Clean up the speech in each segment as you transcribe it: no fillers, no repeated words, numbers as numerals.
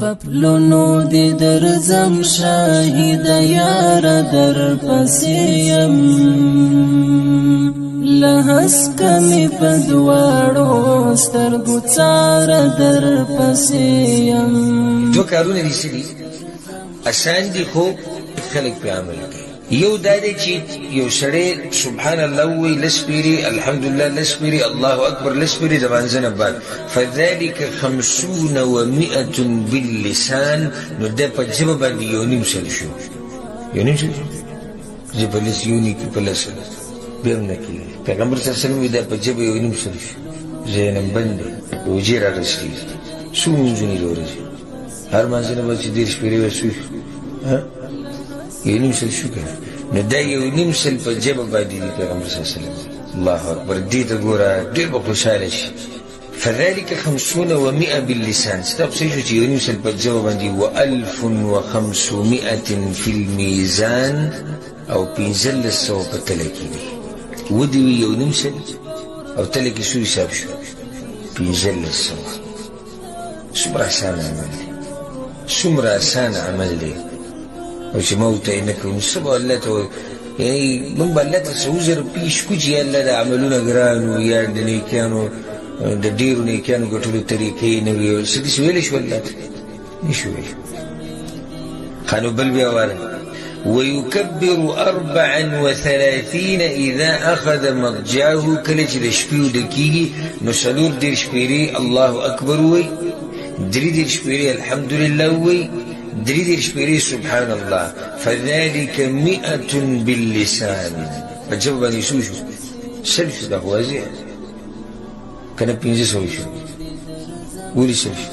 پپلونو دی درزم شاهد یار در پسیم لحس کمی پدوارو سترگو چار در پسیم. دو کارونه دي سدي آسان دي خو خلق په عمل کوي. یو دا دی چې یو سړی سبحان الله وی لسپیری الحمدلله لسپیری الله اکبر لسپیری د مانځنه بعد فذلك 50 و100 باللسان. نو د په ژبه باندې یو نیم سل شو ژبه لس یونی کې په لس بیا نه کېږي. پیغمبر صلی الله علیه وسلم د په ژبه یو نیم سل شو زینم بند وجې راغستې څو منځونه لري هر منځنه به چې دېرش پیرې وسو یو نیم سل شو کنه. نو دا یو نیم سل په ژبه باندې دی پیغمبر صلی الله علیه وسلم. الله اکبر. دې ته ګوره ډېر به خوشحاله شي. فذلك 50 و100 باللسان. ستاب څه شو چې یو نیم سل په ژبه باندې و1500 في الميزان او 1500 په تله کې دي. ودي یو نیم سل او تله کې څو حساب شو 1500. څومره اسان عمل دی څومره اسان عمل دی. او چې موت یې نه کوو سبا الله ته یعنی موږ به الله ته څه عذر پیش کړو چې الله د عملونه ګران وو یا د نیکیانو د ډېرو نیکیانو ګټلو طریقې نه وي څه داسې ویلی شو الله ته نه شو ویلی. ښه نو بل بیا واره ويكبر 34 إذا أخذ مضجعه. کله چې د شپې ویده کېږي نو 4 شپېرې الله أكبر وی 3 شپېرې الحمدلله وی 3 شپېرې سبحان الله. فذلك 100 باللسان. په ژبه باندې څو شو سل شو. دا خو واضح کنه 500 شو ولې سل شو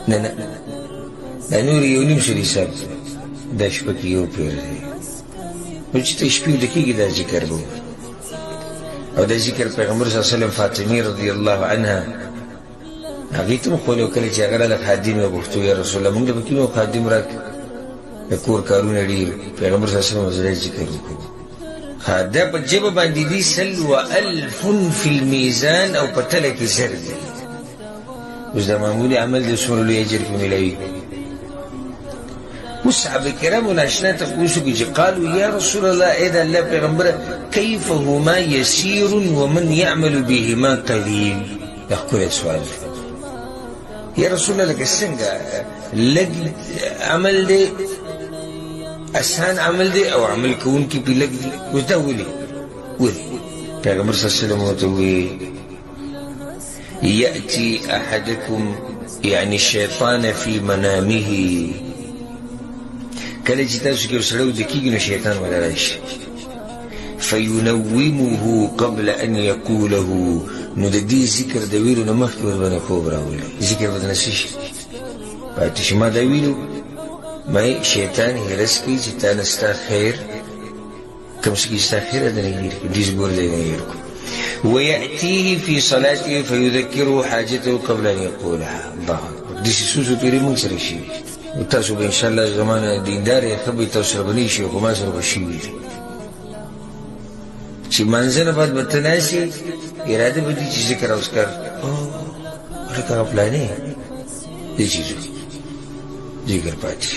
نه دا نور یو نیم سل حساب دا شپه کې یو پیر دی. نو چې ته شپې ویده کېږي دا ذکر به او دا ذکر پیغمبر صلی الله علیه وسلم فاطمې رضی الله عنها هغې ته م ښولی کله چې هغه راله خادم یې غوښتو یا رسول الله موږ له به کوم خادم راکړه د کور کارونه ډېر پیغمبر صلی الله علیه وسلم زړه ذکر وکړو. دا په ژبه باندې دي 100 في الميزان او په تله کې 1000 دي. اوس دا معمولي عمل دی څومره لوی اجر کې میلاوي. اوس صحابه کرامو ناشنا تپوس وکړي چې قالوا یا رسول الله ای د الله پیغمبره کیف هما یسیر ومن یعمل بهما قلیل. دا ښکلی سوال یا رسول الله لکه څنګه لږ عمل دی اسان عمل دی او عمل کوونکي پې لږ دي. اوس دا ولې پیغمبر صلی الله علیه وسلم ورته وویل یأتي احدکم یعنی الشیطان فی منامه. کله چې تاسو کې یو سړی ویده کېږي نو شیطان ولا راشي فینومه قبل ان یقوله. نو د دې ذکر د ویلو نه مخکې ورباندې خوب راولي. ذکر به دنه څه شي پاتې شي ما دا ویلو ما شیطان هرس کوي چې تا نه ستا خیر کوم څه کې ستا خیر دنه هېر کړي دې زګور دی نه هېر کړو. ویأتیه فی صلاته فیذکره حاجته قبل ان یقولها. الله اکبر. داسې څو څو پیرې موږ سره شوي او تاسو به انشاءالله زمانه دیندار یې ښه به تاسو سره به نه شي خو ما سره به شوي دي چې منځنه بعد به ته ناستې اراده به دي چې ذکر اوسکر ذکر پلانې دې چیزو ذکر پاتې